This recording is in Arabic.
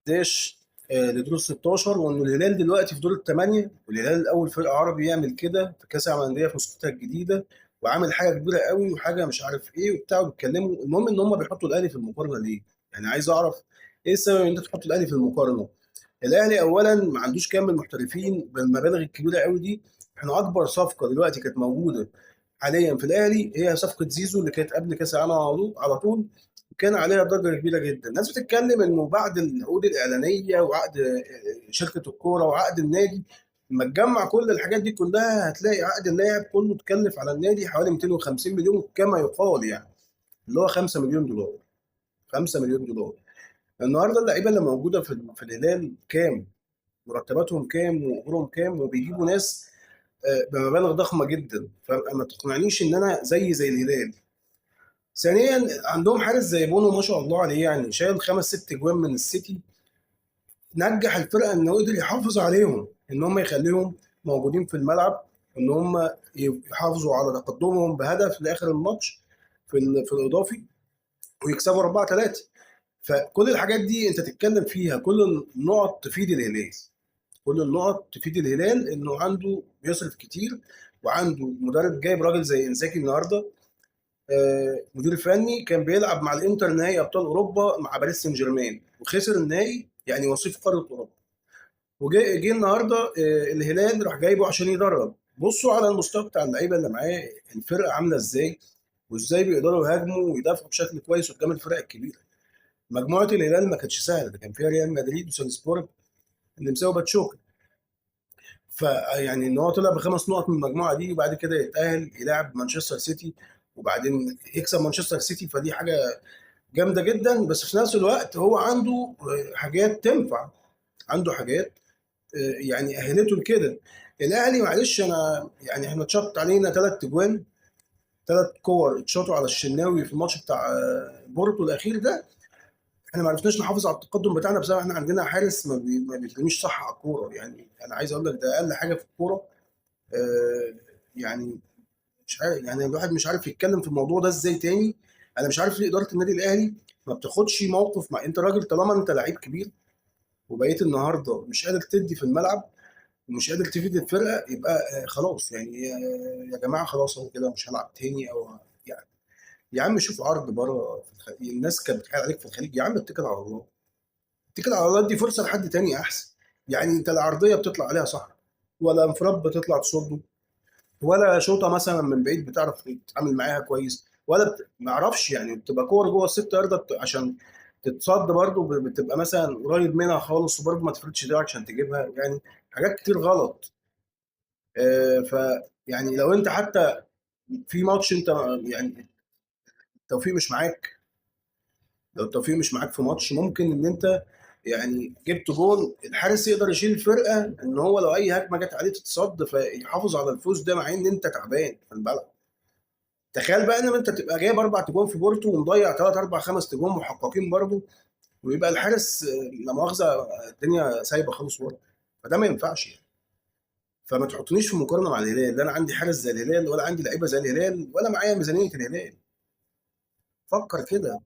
عداش لدور ال 16، وان الهلال دلوقتي في دور الثمانيه، والهلال اول فرقه عربي يعمل كده في كاس العالم للانديه في نسختها الجديده، وعامل حاجه كبيره قوي وحاجه مش عارف ايه وبتاع، وبيتكلموا. المهم ان هم بيحطوا الاهلي في المقارنه ليه؟ يعني عايز اعرف ايه السبب ان انت تحط الاهلي في المقارنه؟ الاهلي اولا ما عندوش كام من المحترفين بالمبالغ الكبيره قوي دي. احنا اكبر صفقه دلوقتي كانت موجوده حاليا في الاهلي هي صفقه زيزو اللي كانت قبل كاس العالم على طول. كان عليها ضجه كبيره جدا، الناس بتتكلم انه بعد العقود الاعلانيه وعقد شركه الكوره وعقد النادي، لما تجمع كل الحاجات دي كلها هتلاقي عقد اللاعب كله اتكلف على النادي حوالي 250 مليون كما يقال، يعني اللي هو 5 مليون دولار. 5 مليون دولار. النهارده اللعيبه اللي موجوده في الهلال كام؟ مرتباتهم كام واجورهم كام؟ وبيجيبوا ناس بمبالغ ضخمه جدا، فما تقنعنيش ان انا زي الهلال. ثانيا عندهم حارس زي بونو ما شاء الله عليه، يعني شايل خمس ست اجوان من السيتي. نجح الفرقه انه قدر يحافظ عليهم، ان هم يخليهم موجودين في الملعب، ان هم يحافظوا على تقدمهم بهدف لاخر الماتش في الاضافي، ويكسبوا 4-3. فكل الحاجات دي انت تتكلم فيها، كل النقط تفيد الهلال. كل النقط تفيد الهلال انه عنده بيصرف كتير، وعنده مدرب جايب راجل زي انزاكي النهارده. مدير فني كان بيلعب مع الانتر نهائي ابطال اوروبا مع باريس سان جيرمان وخسر النهائي، يعني وصيف قاره اوروبا. وجه النهارده الهلال راح جايبه عشان يدرب. بصوا على المستوى بتاع اللعيبه اللي معاه، الفرقه عامله ازاي، وازاي بيقدروا يهاجموا ويدافعوا بشكل كويس قدام الفرق الكبيره. مجموعه الهلال ما كانتش سهله، ده كان فيها ريال مدريد وسالزبورج اللي مساوي باتشوكا. فيعني ان هو طلع بخمس نقط من المجموعه دي، وبعد كده يتاهل يلعب مانشستر سيتي، وبعدين يكسب مانشستر سيتي، فدي حاجه جامده جدا. بس في نفس الوقت هو عنده حاجات تنفع، عنده حاجات يعني اهلته لكده. الاهلي معلش، انا يعني احنا اتشط علينا ثلاث اجوان، ثلاث كور اتشاطوا على الشناوي في الماتش بتاع بورتو الاخير ده. احنا ما عرفناش نحافظ على التقدم بتاعنا بسبب احنا عندنا حارس ما بيرميش صح على الكوره. يعني انا عايز اقول لك ده اقل حاجه في الكوره. آه، يعني مش عارف، يعني الواحد مش عارف يتكلم في الموضوع ده ازاي تاني. انا مش عارف ليه اداره النادي الاهلي ما بتاخدش موقف مع انت راجل، طالما انت لعيب كبير وبقيت النهارده مش قادر تدي في الملعب ومش قادر تفيد الفرقه، يبقى خلاص يعني يا جماعه خلاص انا كده مش هلعب تاني، او يعني يا عم شوف عرض بره في الخليج. الناس كانت بتحاول عليك في الخليج، يا عم اتكل على الله. اتكل على الله، دي فرصه لحد تاني احسن. يعني انت العرضيه بتطلع عليها صح، ولا انفراد بتطلع تصده، ولا شوطه مثلا من بعيد بتعرف تتعامل معاها كويس، ولا ما اعرفش، يعني بتبقى كور جوه الست ياردة عشان تتصد برضه بتبقى مثلا قريب منها خالص، وبرضه ما تفردش دراعك عشان تجيبها. يعني حاجات كتير غلط. ف يعني لو انت حتى في ماتش انت يعني التوفيق مش معاك، لو التوفيق مش معاك في ماتش، ممكن ان انت يعني جبت جول الحارس يقدر يشيل الفرقه، ان هو لو اي هجمه جت عليه تتصد فيحافظ على الفوز ده، مع ان انت تعبان في الملعب. تخيل بقى ان انت تبقى جايب اربع تجوان في بورتو ومضيع ثلاث اربع خمس تجوان محققين برضه، ويبقى الحارس لا مؤاخذه الدنيا سايبه خالص ورا. فده ما ينفعش يعني. فما تحطنيش في مقارنه مع الهلال، لا انا عندي حارس زي الهلال، ولا عندي لعيبه زي الهلال، ولا معايا ميزانيه الهلال. فكر كده.